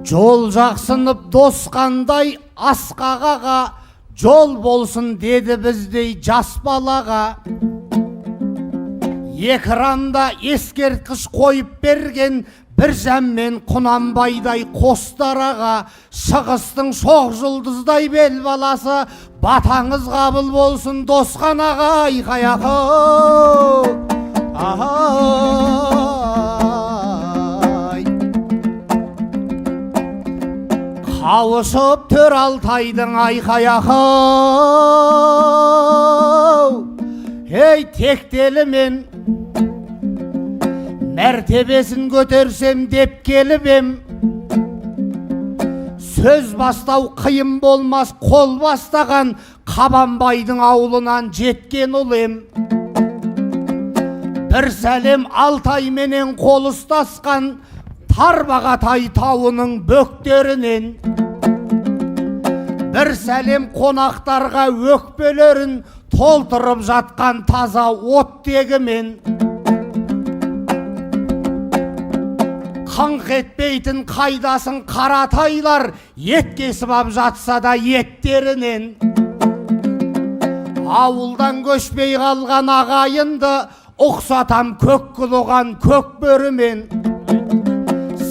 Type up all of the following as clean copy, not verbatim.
Жол жақсынып досқандай асқағаға, жол болсын деді біздей жас балаға. Экранда ескерткіш қойып берген бір жәммен Құнанбайдай қостараға, шығыстың шоқ жұлдыздай бел баласы, батаңыз қабыл болсын досқанаға. Айқаяқы қауышып төр Алтайдың айқаяқы. Ей тектелі мен мәртебесін көтерсем деп келіп ем, сөз бастау қиын болмас қол бастаған Қабанбайдың аулынан жеткен ұл ем. Бір сәлем Алтай менен қол ұстасқан Тарбағатай тауының бөктерінен. Бір сәлем қонақтарға өкпелерін толтырып жатқан таза оттегімен. Қыңқ етпейтін қайдасын қаратайлар, ет кесіп ап жатса да еттерінен. Ауылдан көшпей қалған ағайынды ұқсатам көк құлыған көк бөрімен.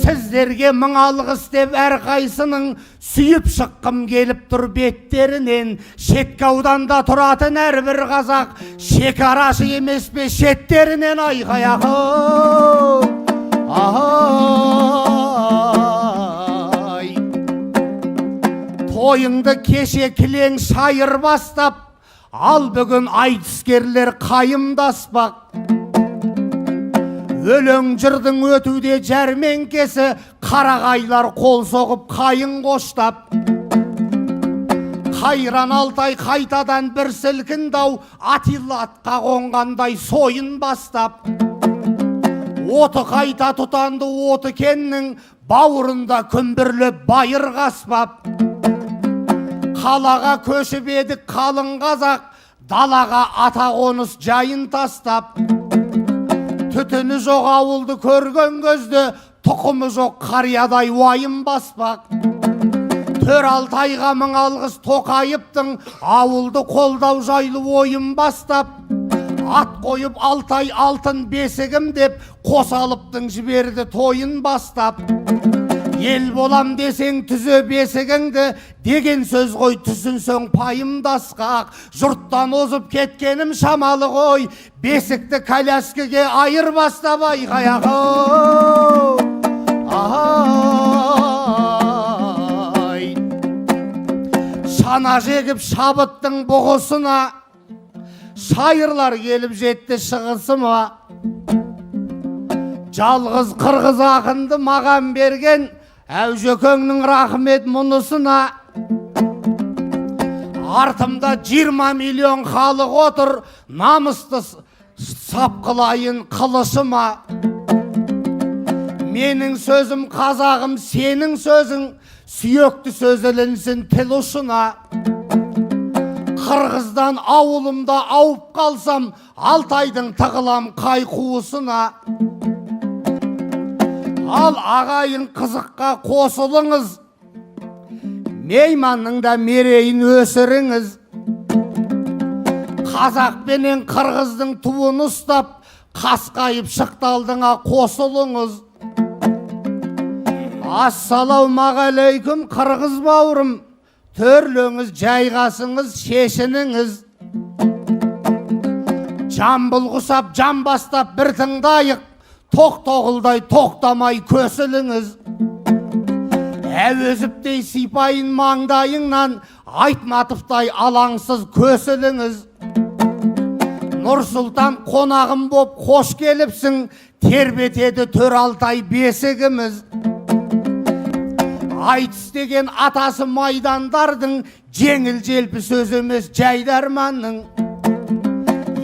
Сіздерге мың алғыс деп әрқайсының сүйіп шыққым келіп тұр беттерінен. Шеткі ауданда тұратын әрбір қазақ шекарашы емес пе шеттерінен. Айқаяқы тойыңды кеше кілең шайыр бастап, ал бүгін айтыскерлер қайымдаспақ. Өлең жырдың өтуде жәрменкесі, қарағайлар қол соғып қайын қоштап. Қайран Алтай қайтадан бір сілкіндау, Атилла атқа қонғандай сойын бастап. Оты қайта тұтанды оты кеннің, бауырында күмбірлеп байыр қаспап. Қалаға көшіп едік қалың қазақ, далаға ата қоныс жайын тастап. Түтіні жоқ ауылды көрген көзді, тұқымы жоқ қариядай уайым баспақ. Төр Алтайға мың алғыс Тоқайыптың ауылды қолдау жайлы ойын бастап. Ат қойып Алтай алтын бесігім деп, Қосалыптың жіберді тойын бастап. Ел болам десең түзі бесігіңді, деген сөз ғой түсінсең пайымдасқақ. Жұрттан озып кеткенім шамалы ғой, бесікті коляскеге айыр бастап. Айқаяқы шана жегіп шабыттың бұғысына, шайырлар келіп жетті шығысыма. Жалғыз қырғыз ақынды маған берген Әужекеңнің рахмет мұнысына. Артымда 20 миллион халық отыр, намысты сапқылайын қылышыма. Менің сөзім қазағым, сенің сөзің сүйекті сөз ілінсін тіл ұшына. Қырғыздан ауылымда ауып қалсам, Алтайдың тығылам қай қуысына. Ал ағайын қызыққа қосылыңыз, мейманның да мерейін өсіріңіз. Қазақ пенен қырғыздың туын ұстап, қасқайып шықталдыңа қосылыңыз. Ассалаумағалейкум қырғыз бауырым, төрлеңіз, жайғасыңыз, шешініңіз. Жамбыл құсап, жан бастап бір тыңдайық, тоқ-тоғылдай тоқтамай көсіліңіз. Әуезіптей сипайын маңдайыңнан, Айтматовтай алаңсыз көсіліңіз. Нұрсұлтан қонағым боп қош келіпсің, тербетеді төр Алтай бесігіміз. Айтыс деген атасы майдандардың, жеңіл желпі сөз емес жайдарманның.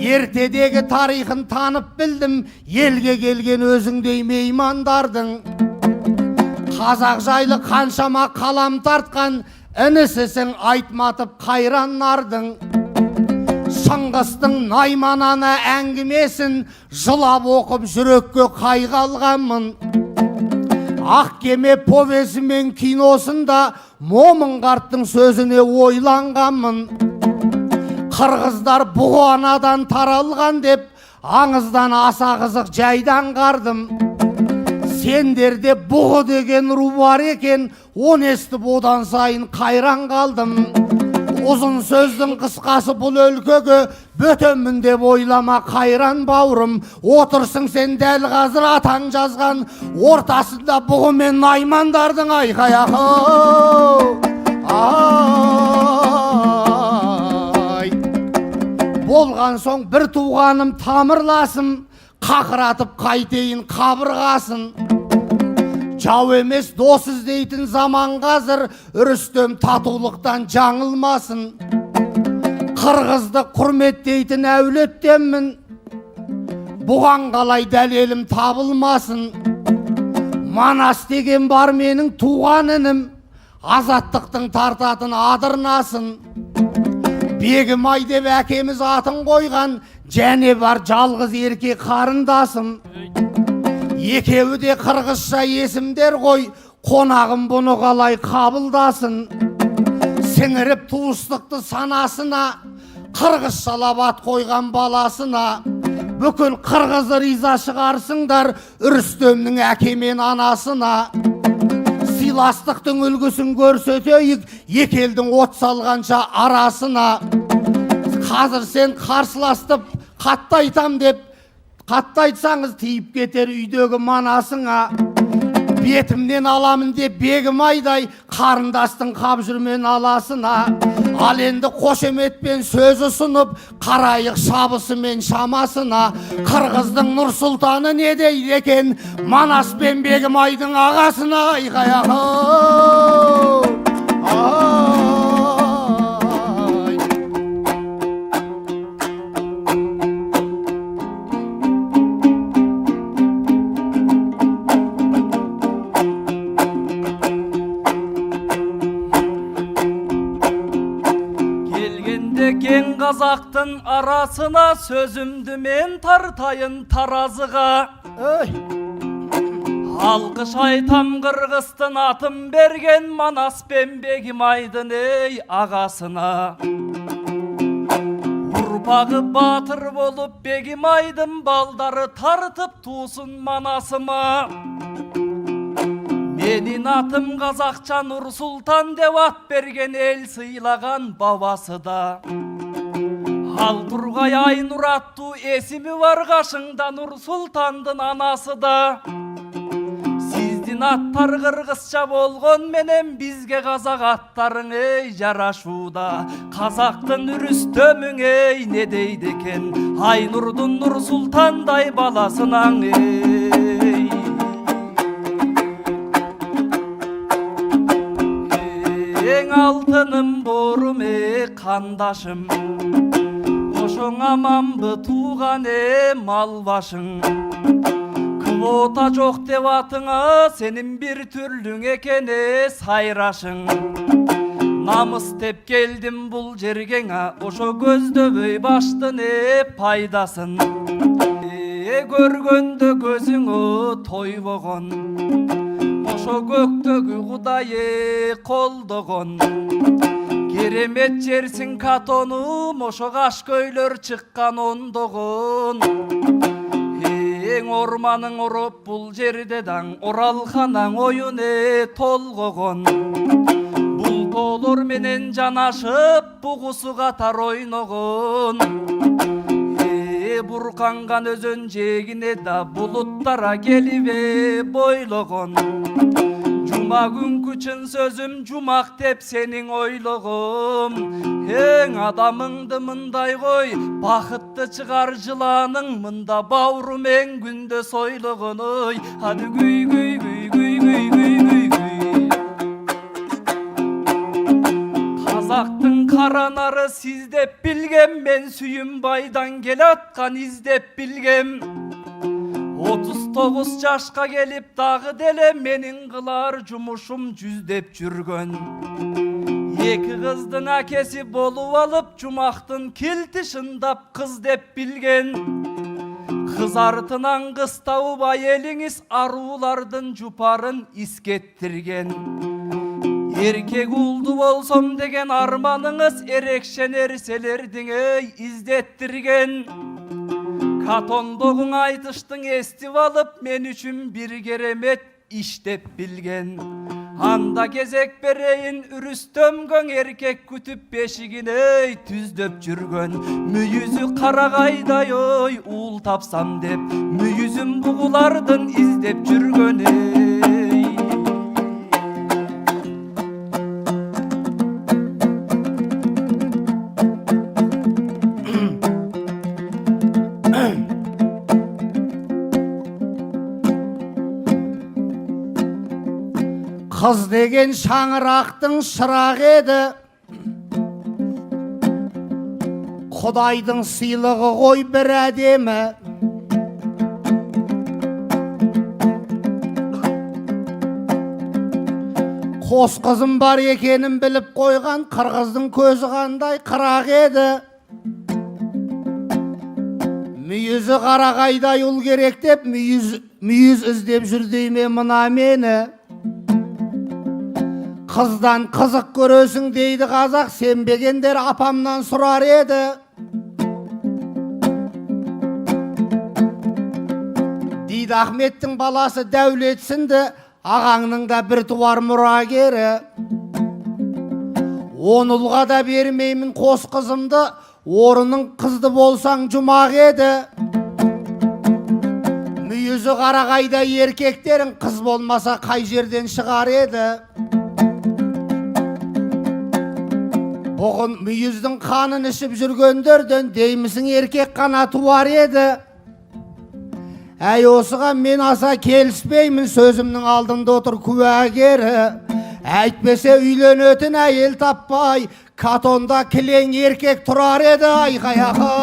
Ертедегі тарихын танып білдім, елге келген өзіңдей меймандардың. Қазақ жайлы қаншама қалам тартқан, інісісің Айтматов Қайраннардың. Шыңғыстың Наймананы әңгімесін жылап оқып жүрекке қайғы алғанмын. Ақ кеме повесі мен киносында Момын қарттың сөзіне ойланғанмын. Қырғыздар бұғанадан таралған деп аңыздан аса қызық жайдан қардым. Сендерде бұғы деген ру бар екен, оны естіп одан сайын қайран қалдым. Ұзын сөздің қысқасы бұл өлкөге бөтенмін деп ойлама қайран бауырым. Отырсың сен дәл қазір атаң жазған ортасында бұғы мен наймандардың айқаяқы. Болған соң бір туғаным тамырласым, қақыратып қайтейін қабырғасын. Жау емес дос іздейтін заман қазір, Рүстем татулықтан жаңылмасын. Қырғызды құрметтейтін әулеттенмін, бұған қалай дәлелім табылмасын. Манас деген бар менің туған інім, азаттықтың тартатын адырнасын. Бегімай деп әкеміз атын қойған, және бар жалғыз ерке қарындасым. Екеуі де қырғызша есімдер ғой, қонағым бұны қалай қабылдасын. Сіңіріп туыстықты санасына, қырғызшалап ат қойған баласына. Бүкіл қырғыз риза шығарсыңдар Рүстемнің әке мен анасына. Сыйластықтың үлгісін көрсетейік, екі елдің от салғанша арасына. Қазір сен қарсыластып қатты айтам деп, қатты айтсаңыз тиіп кетер үйдегі манасыңа. Бетімнен аламын деп бегім айдай қарындастың қап жүрмен аласына. Ал енді қошеметпен сөз ұсынып қарайық шабысы мен шамасына. Қырғыздың Нұр Сұлтаны не дейді екен, Манас пен бегім айдың ағасына. Айқаяқы Кен қазақтың арасына сөзімді мен тартайын таразыға. Алқыш айтам қырғызтың атын берген Манас пен бегім айдың ағасына. Ұрпағы батыр болып бегім айдың балдары тартып тусын Манасыма. Менің атым қазақша Нұр Сұлтан деп ат берген ел сыйлаған бабасы да. Ал Турғай Айнұр атту есімі бар қашыңда Нұр Сұлтандың анасы да. Сіздің аттар қырғызша болған менен бізге қазақ аттарың жарашуда. Қазақтың Рүстемің не дейді екен, Айнұрдың Нұр Сұлтандай баласынан алтыным борым қандашым, ошоң аманбы туған малбашың. Квота жоқ деп атыңа сенің бір түрлің екені сайрашың. Намыс деп келдім бұл жергеңа, ошо көздөбөй баштың пайдасын. Көргөнді көзіңі тойбоғын, ошо көктөгү Кудайы колдогон. Керемет жерсиң катонум, ошо каш көйлөр чыккан ондогон. Эң орманың ороп бул жерде даң, Оралханаң оюне толгогон. Бул тоолор менен жанашып, бугусу катар ойногон. Бурканган өзөн жегине да булуттара келибе бойлогон. Жума күнкү чын сөзүм жумак деп сенин ойлогом. Эң адамыңды мындай кой, бакытты чыгар жыланың мында баурум эң күндө сойлогон. Ой, ады гүй гүй гүй гүй гүй гүй гүй гүй. Қазақтың қаранары сиздеп билгем, мен сүйім байдан келаткан издеп билгем. 39 жашқа келип дагы деле менин кылар жумушум жүздеп жүргөн. Эки кыздын акеси болуп алып, жумактын килти шындап кыз деп билген. Kız артынан kız tauып ayeliniz arulardın jupарын iskettirgen. Erkek uldu bolsam degen armanыңыз erekşe nerselerdin izdettirgen. Katondog'un aytıştın estiv alıp men üçün bir keremet iştep bilgen. Anda gezek bereyin ürüstömgön erkek kütüp beşigine tüzdöp жүрgön. Müyüzü karagayday oy uul tapsam dep müyüzüm bugulardın izdep жүрgön ey. Kız degen şаңырақтың шырағы еді, Құдайдың сыйлығы ғой бір әдемі. Қос қызым бар екенін біліп қойған, қырғыздың көзі қандай қырақ еді. Мүйізі қарағайдай ұл керек деп, мүйіз іздеп жүрдейме мына мені. Қыздан қызық көресің дейді қазақ, сенбегендер апамнан сұрар еді. Дейді Ахметтің баласы дәулетсінді, ағаңның да бір туар мұрагері. 10 ұлға да бермеймін қос қызымды, орының қызды болсаң жұмақ еді. Мүйізі қарағайда еркектерің қыз болмаса қай жерден шығар еді. Бұғын мүйіздің қанын ішіп жүргендерден деймісің еркек қана туар еді. Әй осыға мен аса келіспеймін, сөзімнің алдында отыр куәгері. Әйтпесе үйленетін әйел таппай, Катонда кілең еркек тұрар еді. Айқаяқы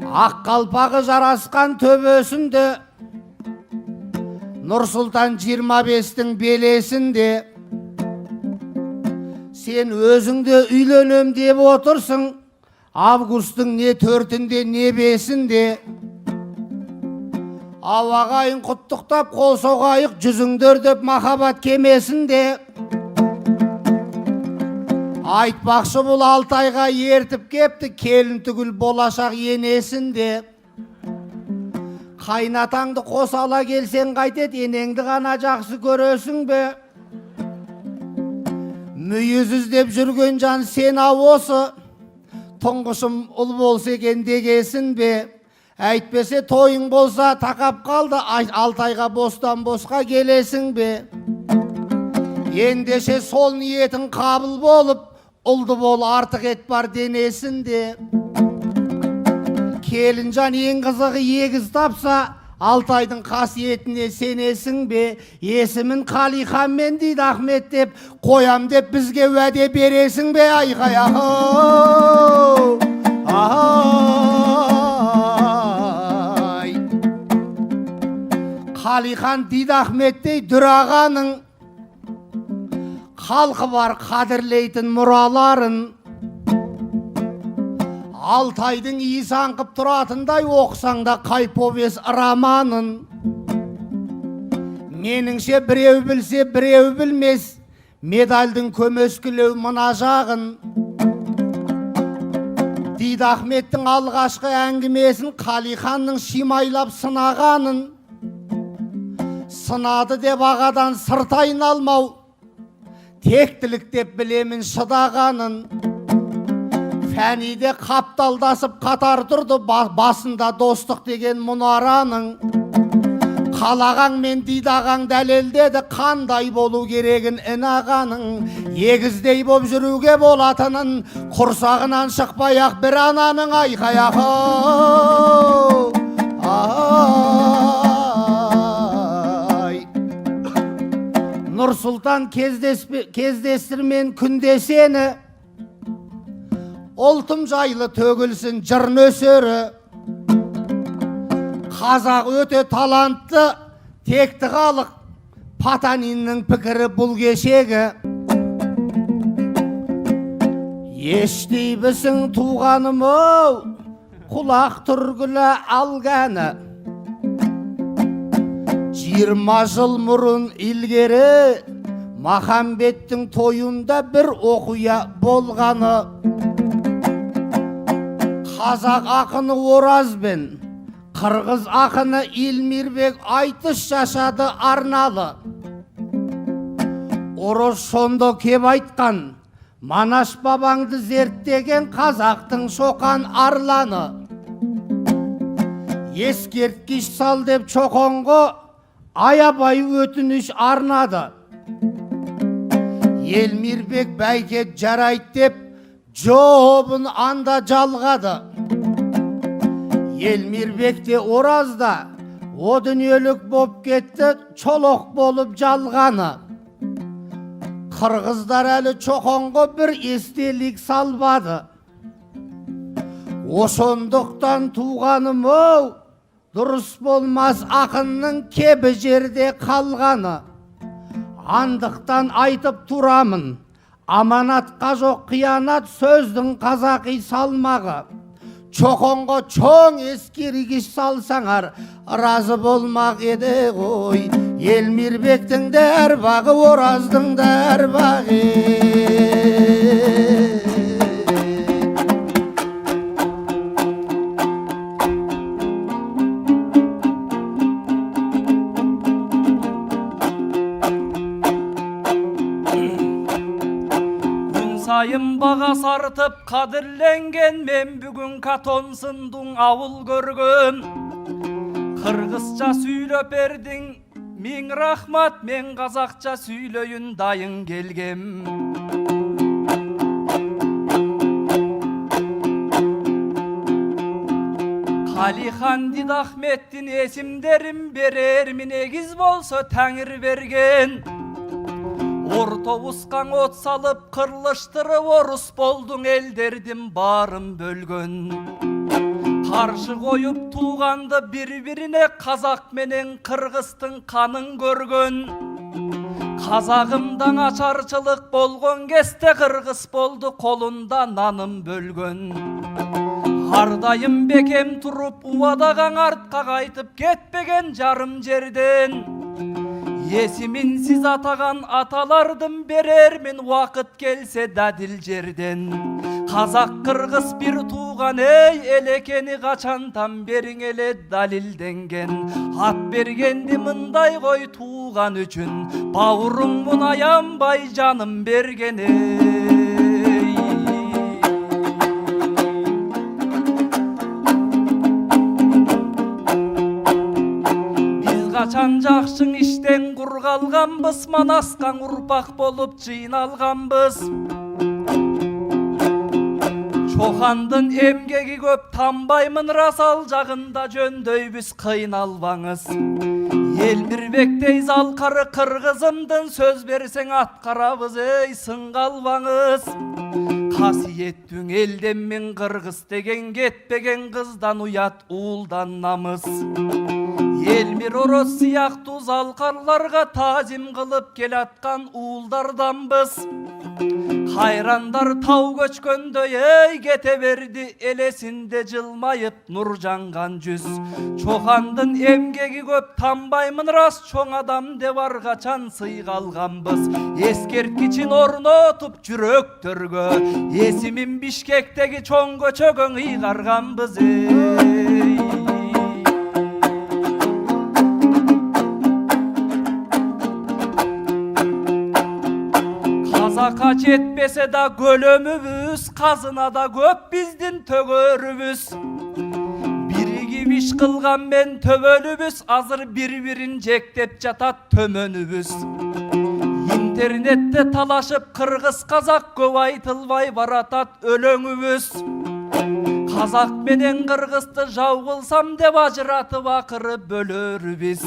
ақ қалпағы жарасқан төбесінде, Нұрсұлтан 25-тің белесінде. Сен өзіңде үйленем деп отырсың, августтың не 4-інде не 5-інде. Ауағайын құттықтап қол соғайық, жүзіңдер деп махаббат кемесінде. Айтпақшы бұл Алтайға ертіп кепті, келін түгіл болашақ енесінде. Қайнатаңды қосала келсең қайтет, енеңді ғана жақсы көресің бе? Мүйіз іздеп жүрген жан сен осы, тұңғышым ұл болса екен дегесін бе? Әйтпесе тойың болса тақап қалды, Алтайға бостан босқа келесің бе? Ендеше сол ниетін қабыл болып, ұлды бол артық ет бар денесінде. Келінжан ең қызығы егіз тапса, Алтайдың қасиетіне сенесің бе? Есімін Қалиханмен дейді Ахмет деп, қоям деп бізге уәде бересің бе? Айқаяқы Қалихан дейді Ахметтей дүрағаның, халқы бар қадірлейтін мұраларын. Алтайдың иісі аңқып тұратындай оқысаң да Қайповес романын. Меніңше біреу білсе біреу білмес, медальдің көмескілеу мына жағын. Дейді Ахметтің алғашқы әңгімесін Қалиханның шимайлап сынағанын. Сынады деп ағадан сырт айналмау, тектілік деп білемін шыдағанын. Фәниде қапталдасып қатар тұрды, басында достық деген мұнараның. Қалағаң мен дидағаң дәлелдеді, қандай болу керегін інағаның. Егіздей боп жүруге болатынын, құрсағынан шықпай-ақ бір ананың. Айқаяқы Нұрсұлтан кездестірмен күнде сені, ұлтым жайлы төгілсін жыр нөсері. Қазақ өте талантты, текті халық, Потаниннің пікірі бұл кешегі. Естейбісің туғаным оу, құлақ түргілі алғаны. 20 жыл мұрын илгері Махамбеттің тойында бір оқуя болғаны. Қазақ ақыны Оразбен, қырғыз ақыны Илмирбек айтыс жасады арналы. Орыс сонда кеп айтқан, Манаш бабаңды зерттеген қазақтың шоқан арланы. Ескерткіш сал деп чоқонға аябай өтініш арнады. Елмирбек бәйкет жарайт деп жообын анда жалғады. Елмирбек те Оразда о дүниелік боп кетті, чолоқ болып жалғаны. Қырғыздар әлі чоқонға бір естелік салбады. Осондықтан туғаным оу, дұрыс болмас ақынның кебі жерде қалғаны. Андықтан айтып тұрамын, аманатқа жоқ қиянат сөздің қазақи салмағы. Чоқонға чоң ескерткіш салсаңар, разы болмақ еді ғой. Елмирбектің де әрбағы, Ораздың да әрбағы. Сайын баға сартып қадірленген мен бүгін Катонсындың ауыл көргім. Қырғызша сөйлеп бердің, мен рахмат, мен қазақша сөйлейін дайын келгем. Қалихан Дидахметтің есімдерін берер, мен егіз болса тәңір берген. Ортобусқан от салып қырлыштырып орыс болдың, елдердің барын бөлгін. Қаршы қойып туғанды бір-біріне қазақ менен қырғыстың қанын көргін. Қазағымдан ашаршылық болған кесте қырғыз болды, қолында нанын бөлгін. Ардайым бекем тұрып уадаған артқа қайтып кетпеген жарым жерден. Есімін сіз атаған аталардым берер мен, уақыт келсе дәділ жерден. Қазақ қырғыз бір туған ей, елекені қачантан берің еле далилденген. Ат бергенді мындай қой туған үшін, бауырым мұн аянбай жаным берген ей. Қачан жақшың іштен құрғалғанбыз, манасқан ұрпақ болып жиналғанбыз. Чоқандың емгегі көп, тамбаймын расал жағында жөндөйбіз, қиналбаңыз. Елмирбектей залқары қырғызымдың сөз берсең атқарабыз, ей сыңғалбаңыз. Қасиеттің елден мен қырғыз деген, кетпеген қыздан ұят, уылдан намыс. Елмир Орос сияқты залқарларға тазим қылып келатқан уылдарданбыз. Хайрандар тау көчкөндөй ей кете берді, елесінде жылмайып нұр жанған жүз. Чоқандың емгегі көп, тамбаймын рас, чоң адам деп арғачан сыйға алғанбыз. Ескерткішін орнотып жүрөктөргө, есімін Бишкектегі чоң көчөгөн ыйгарганбыз ей. Қазаққа жетпесе да көлөмүбүз, қазынада көп биздин төгөрүбүз. Биригип иш кылган мен төбөлүбүз, азыр бир-бирин жектеп жатат төмөнүбүз. Интернетте талашып кыргыз казак көп айтылбай баратат өлөңүбүз. Қазақ менен кыргызды жау кылсам деп ажыратып акыры бөлөрүбүз.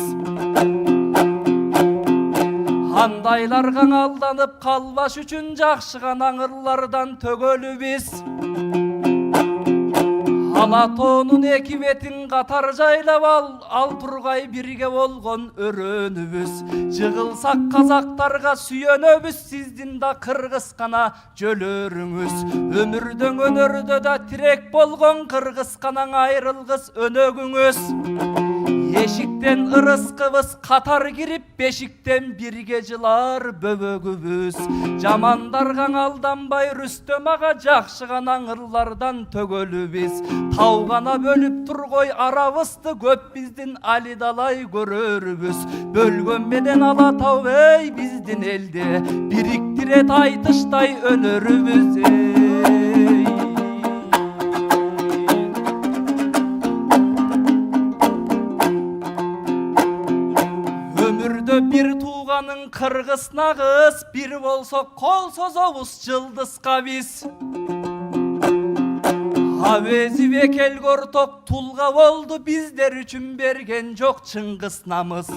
Андайларға алданып қалбаш үшін жақшыған аңырлардан төгөлүбүз. Алатоонун эки бетин катар жайлап ал тургай бирге болгон өрөөнүбүз. Жыгылсак казактарга сүйөнөбүз, сиздин да кыргыз кана жөлөрүңүз. Өмүрдөң өнөрдө да тирек болгон кыргыз канаң айрылгыс өнөгүңүз. Эшиктен ырыскыбыз катар кирип, бешиктен бирге жылар бөбөгүбүз. Жамандарга алданбай Рүстөм ага, жакшы гана ыңырлардан төгөлүбүз. Тау гана бөлүп тургой арабызды, көп биздин али далай көрөрүбүз. Бөлгөн менен ала тау эй биздин элди, бириктирет айтыштай өнөрүбүз. Өмүрдө бир тууганын кыргыз нагыз, бир болсо кол созобуз жылдызга биз. Абези бекелге орток тулга болду, биздер үчүн берген жок Чыңгыз намыз.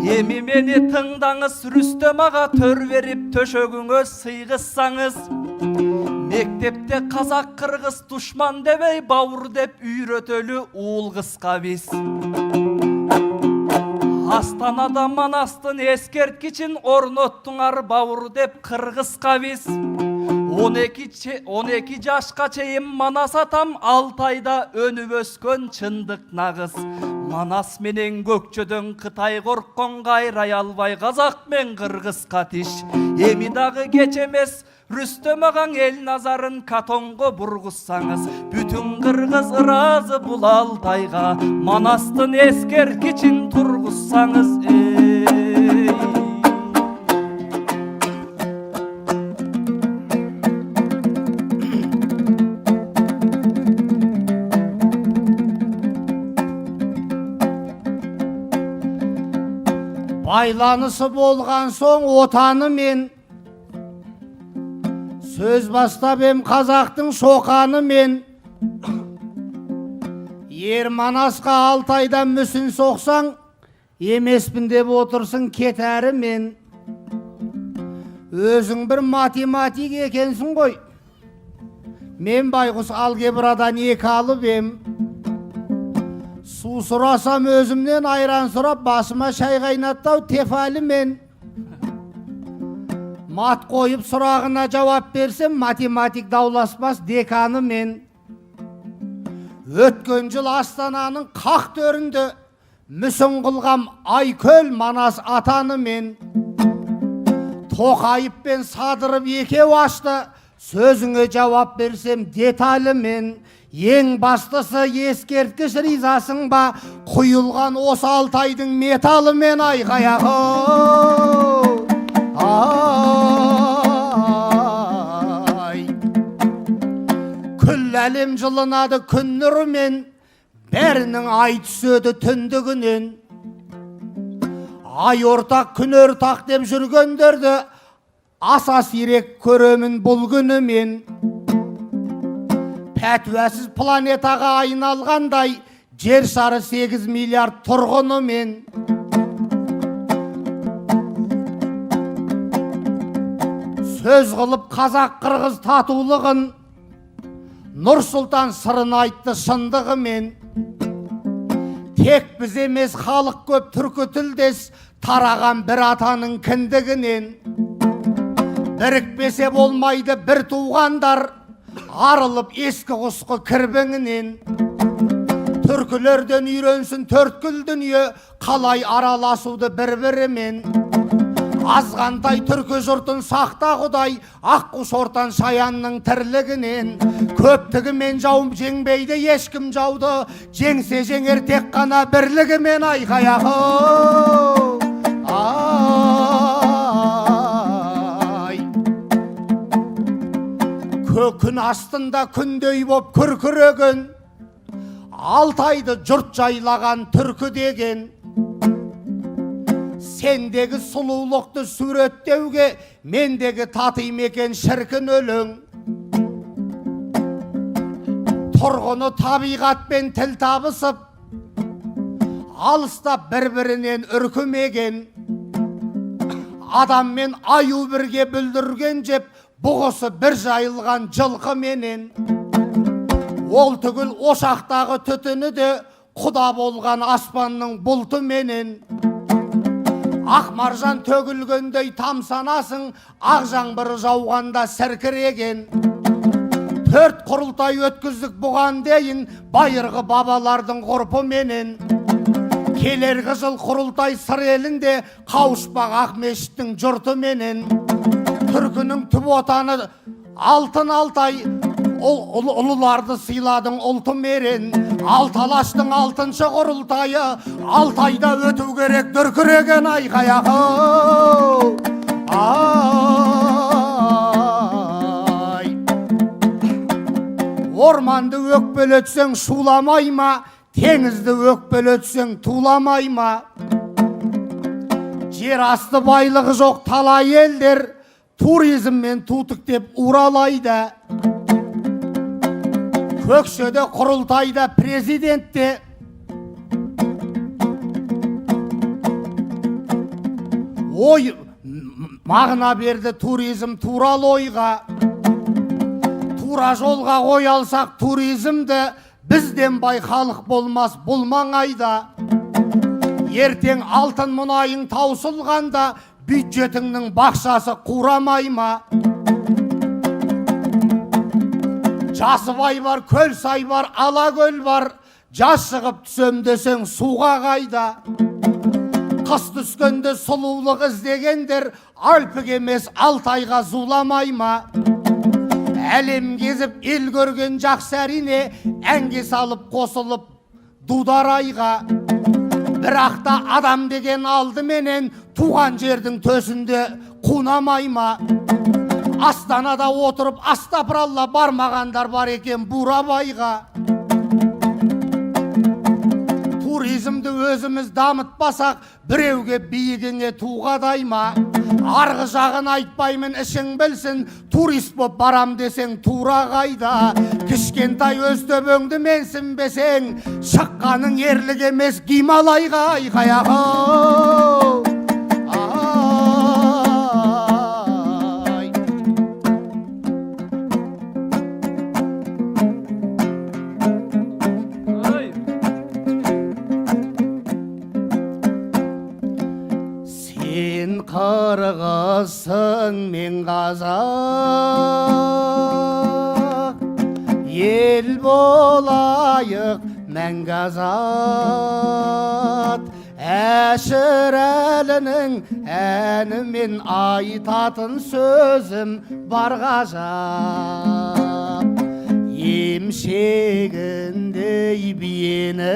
Эми мени тыңдаңыз, Рүстөм ага, төр берип төшөгүңө сыйгызсаңыз. Мектепте казак кыргыз душман дебей, бауыр деп үйрөтөлү уул кызга биз. Астанада Манастын эскерткичин орноттуңар, бауыр деп кыргызга биз. 12 жашка чейин Манас атам, 6 айда өнүп өскөн чындык нагыз. Манас менен көкчөдөн Кытай корккон, кайрай албай казак мен кыргызга тиш. Эми дагы кеч эмес, Рүстөм агаң эл назарын Катонго бургузсаңыз, бүтүн кыргыз ыраазы бул Алтайга, Манастын эскерткичин тургузсаңыз. Байланысы болған соң отаны мен, сөз бастап ем қазақтың шоқаны мен. Ер Манасқа Алтайдан мүсін соқсаң, емеспін деп отырсың кетәрі мен. Өзің бір математик екенсің ғой. Мен байғұс алгебрадан 2 алып ем. Су сұрасам өзімнен, айран сұрап басыма шай қайнаттау тефалі мен. Мат қойып сұрағына жауап берсем, математик дауласпас деканы мен. Өткен жыл Астананың қақ төрінде мүсін қылғам Айкөл Манас атаны мен. Тоқайып пен Садырып екеу ашты, сөзіңе жауап берсем деталі мен. Ең бастысы ескерткіш ризасың ба, құйылған осы Алтайдың металы мен айқаяғы. Күл әлем жылынады күн нұрымен, бәрінің ай түседі түндігінен. Ай ортақ күн ортақ деп жүргендерді аса сирек көремін бұл күнімен. Пәтуәсіз планетаға айналғандай, жер шары 8 миллиард тұрғынымен. Сөз қылып қазақ қырғыз татулығын, Нұрсұлтан сырын айтты шындығымен. Тек біз емес халық көп түркі тілдес, тараған бір атаның кіндігінен. Бірікпесе болмайды бір туғандар, арылып ескі құсқы кірбіңінен. Түркілерден үйренсін төрткіл дүние, қалай араласуды бір-бірімен. Азғантай түркі жұртын сақта Құдай, аққұс ортан шаянның тірлігінен. Көптігімен жауым жеңбейді ешкім жауды, жеңсе жеңер тек қана бірлігімен айқаяғы. Көкін астында күндей боп күркіреген, Алтайды жұрт жайлаған түркі деген. Сендегі сұлулықты суреттеуге, мендегі татым екен шіркін өлең. Тұрғыны табиғатпен тіл табысып, алыстап бір-бірінен үркімеген. Адам мен аю бірге бүлдірген жеп, бұғысы бір жайылған жылқы менен. Ол түгіл ошақтағы түтіні де құда болған аспанның бұлты менен. Ақ маржан төгілгендей тамсанасың, ақ жаңбыр жауғанда сіркіреген. 4 құрылтай өткіздік бұған дейін, байырғы бабалардың ғұрпы менен. Келергі жыл құрылтай сыр елінде, қауышпақ ақ мешіттің жұрты менен. Түркінің түп отаны алтын Алтай, ұлыларды сыйладың ұлты мерен. Алталаштың 6-шы құрылтайы, Алтайда өту керек дүркіреген айқаяғы. Орманды өкпелетсең шуламай ма, теңізді өкпелетсең туламай ма? Жер асты байлығы жоқ талай елдер, туризммен тутық деп уралайды. Көкшеде құрылтайда президентте ой мағына берді туризм туралы ойға. Тура жолға қой алсақ туризмді, бізден бай халық болмас бұл маңайда. Ертең алтын мұнайың таусылғанда, бюджетіңнің бақшасы қурамай ма? Жасыбай бар, Көлсай бар, Алакөл бар, жаз шығып түсем десең суға қайда? Қыс түскенде сұлулық іздегендер, Альпіге емес Алтайға зуламай ма? Әлем кезіп ел көрген жақсы әрине, әнге салып қосылып дударайға. Бірақта адам деген алды менен, туған жердің төсінде қунамай ма? Астанада отырып астапыралла бармағандар бар екен Бурабайға. Туризмді өзіміз дамытпасақ, біреуге биігіңе туғадай ма? Арғы жағын айтпаймын, ішің білсін, турист боп барам десең тура қайда? Кішкентай өз төбеңді менсінбесең, шыққаның ерлік емес Гималайға айқаяғы. Қырғызсың мен қазақ, ел болайық мәңгі азат. Әшірәлінің әнімен айтатын сөзім бар ғажап. Емшегіндей биенің,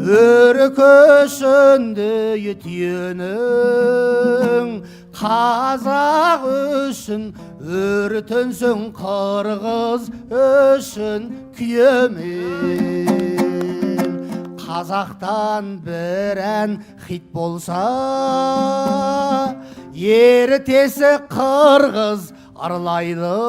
өркөшіндей түйенің, қазақ үшін өртінсің, қырғыз үшін күйемен. Қазақтан бір ән хит болса, ертесі қырғыз арлайды.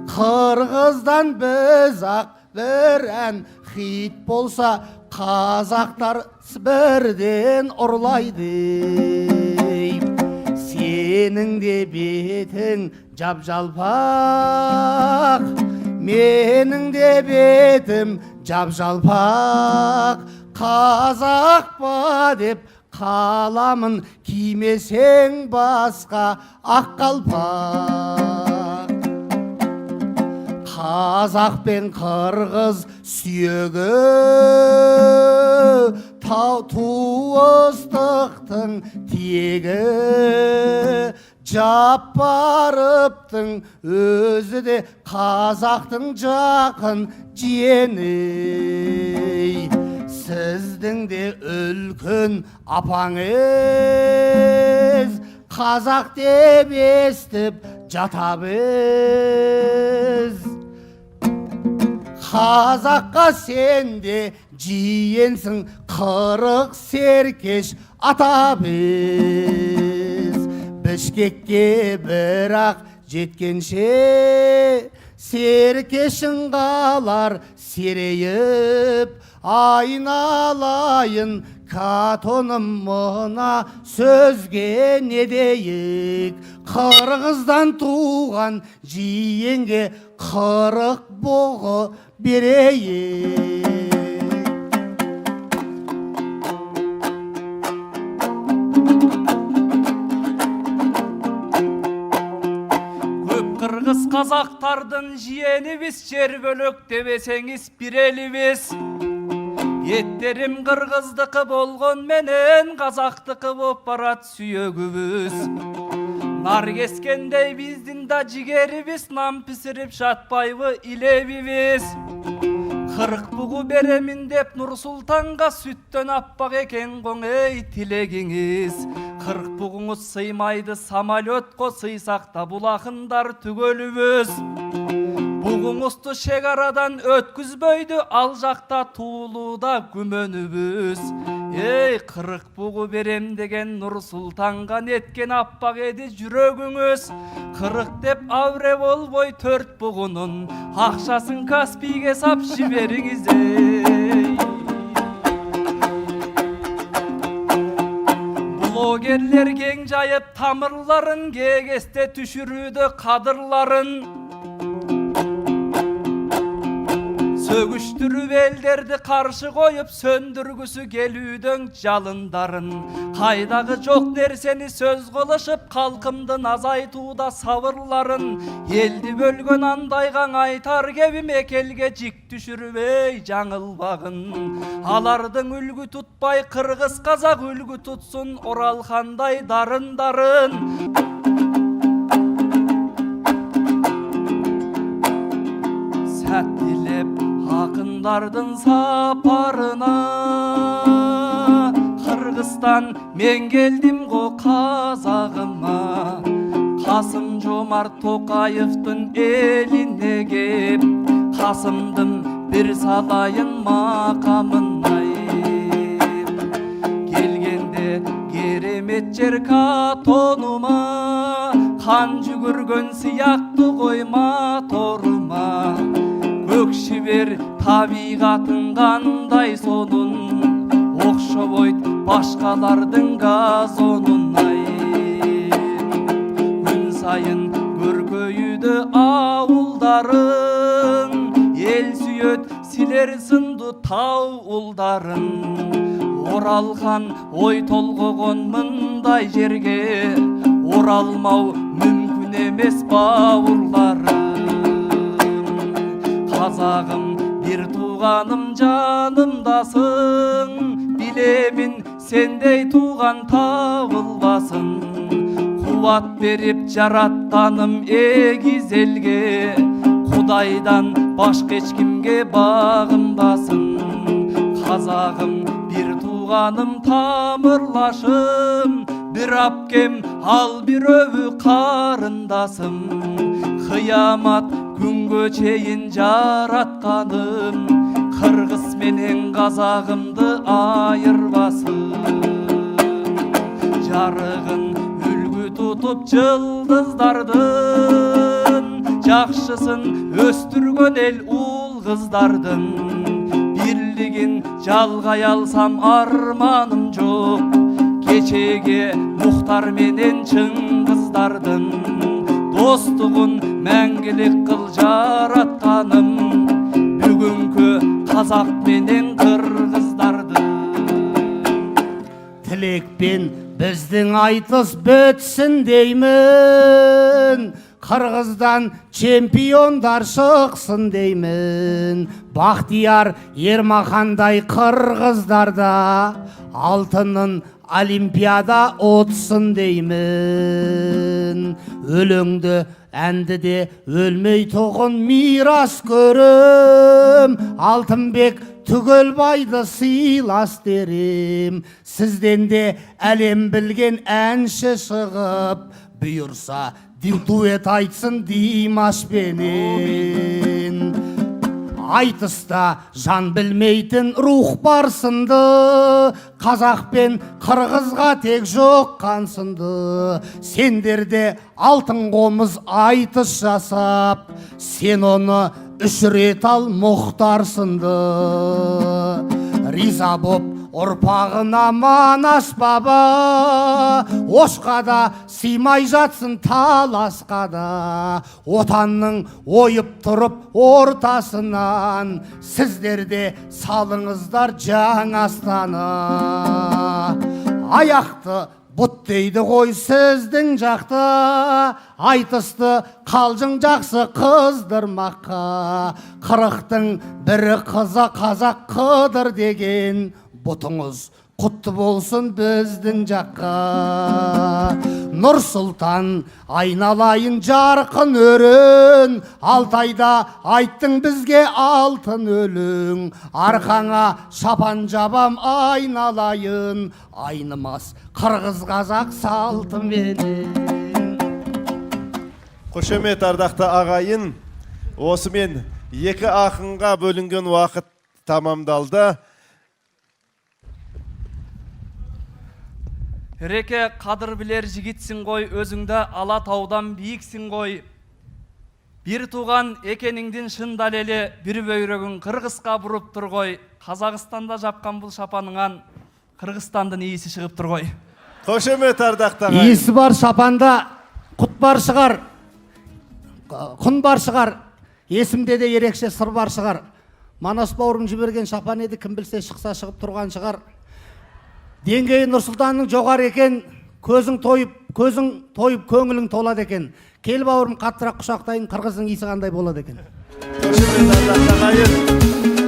Қырғыздан біз ақ бір ән хит болса, қазақтар бірден ұрлайды. Сенің де бетің жап-жалпақ, менің де бетім жап-жалпақ. Қазақ па деп қаламын, кимесең басқа ақ қалпақ. Қазақ пен қырғыз сүйегі, туыстықтың тегі. Жапарыптың өзі де қазақтың жақын жиені. Сіздің де үлкен апаңыз, қазақ деп естіп жата біз. Қазаққа сенде жиенсің, қырық серкеш ата біз. Бішкекке бірақ жеткенше, серкешің қалар серейіп. Айналайын Катоным мына сөзге не дейік, қырғыздан туған жиенге 40 бұғы берейік. Қырғыз қазақтардың жиені біз, жер бөлек демесеңіз бір еліміз. Еттерім қырғыздықы болған менен, қазақтықы боп барат сүйегіміз. Нар кескендей біздің да жігеріміз, нам пісіріп жатпайбы илебіміз. 40 бұғы беремін деп Нұрсұлтанға сүттен аппақ екен қоңей тілегіңіз. 40 бұғыңыз сыймайды самолетқа, сыйсақта бұл ақындар түгеліміз. Бұғыңызды шекарадан өткізбөйді, ал жақта туылуда күмөнүбүз. Ей, 40 бұғы берем деген Нұрсұлтанға неткен аппақ еді жүрегіңіз. 40 деп авре болбой 4 бұғының ақшасын Каспийге сап жіберіңіз. Блогерлер кең жайып тамырларын, кегесте түшірүді қадырларын. Сөгүштүрүп элдерди каршы коюп, сөндүргүсү келүүдөн жалындарын. Кайдагы жок нерсени сөз кылышып, калкымдын азайтууда сабырларын. Элди бөлгөн андайгаң айтар кебим, экелге жик түшүрбөй жаңылбагын. Алардын үлгү тутпай кыргыз казак үлгү тутсун, Оралхандай дарын-дарын. Сәттилеп ақындардың сапарына, Қырғызстан мен келдім ғо қазағыма. Қасым Жомарт Тоқаевтың еліне кеп, Қасымдың бір салайын мақамын айып. Келгенде керемет жер Катоныма, қан жүгірген сияқты қойма торыма. Көкшібер табиғатын қандай сонун, оқшабойт башқалардың газонун ай. Күн сайын көркөйүді ауылдарын, ел сүйөт силер сынды тау ұлдарын. Оралхан ой толғыған мындай жерге, оралмау мүмкін емес бауырлары. Қазағым бір туғаным жанымдасың, білемін сендей туған табылбасын. Қуат беріп жаратқаным егіз елге, Құдайдан башқа ешкімге бағынбасын. Қазағым бір туғаным тамырлашым, бір апкем ал бір өві қарындасым. Қиямат күнге чейін жаратқаным, Қырғыз менен қазағымды айырбасын. Жарығын үлгі тұтып жылдыздардың, Жақшысын өстірген ел ұл қыздардың. Бірлігін жалғай алсам арманым жоқ, Кечеге Мұхтар менен Чыңғыздардың. Достығын мәңгілік қыл жаратқаным, бүгінгі қазақ менен қырғыздарды. Тілекпен біздің айтыс бітсін деймін, Қырғыздан чемпиондар шықсын деймін. Бақтияр Ермахандай қырғыздарда алтынын Олимпиада отсын деймін. Өлеңді әнді де өлмей тоғын мирас көрім, Алтынбек Түгелбайды сыйлас дерім. Сізден де әлем білген әнші шығып, бұйырса дуэт айтсын Димашпенен. Айтыста жан білмейтін рух барсынды, қазақ пен қырғызға тек жоқ қансынды. Сендерде алтын қомыз айтыс жасап, сен оны 3 рет ал Мұхтар сынды. Риза боп ұрпағына манас баба, осқа да сыймай жатсын таласқа да. Отанның ойып тұрып ортасынан, сіздерде салыңыздар жаңастаны. Аяқты бұт дейді ғой сіздің жақты, айтысты қалжың жақсы қыздырмаққа. Қырықтың бірі қызы қазақ қыдыр деген, бұтыңыз құтты болсын біздің жаққа. Нұр Сұлтан айналайын жарқын өрін, Алтайда айттың бізге алтын өлің. Арқаңа шапан жабам айналайын, айнымас қырғыз қазақ салтыменен. Қошемет ардақты ағайын, осымен екі ақынға бөлінген уақыт тамамдалды. Реке қадыр білер жігітсің ғой, өзіңді Алатаудан биіксің ғой. Bir туған екеніңден шын дәлелі, бір бөйрегін Қырғызға бұрып тұр ғой. Қазақстанда жапқан бұл шапаныңан Қырғызстандың иісі шығып тұр ғой. Қошемет ардақты ағайын. Иісі бар шапанда құт бар шығар, құн бар шығар, есімде де ерекше сыр бар шығар. Манас бауырым жіберген шапан еді, кім білсе шықса шығып тұрған шығар. Деңгейі Нұрсұлтанның жоғары екен, көзің тойып, көңілің толады екен. Кел бауырым қаттырақ құшақтайын, қырғыздың иісі қандай болады екен. Қошемет ардақты ағайын.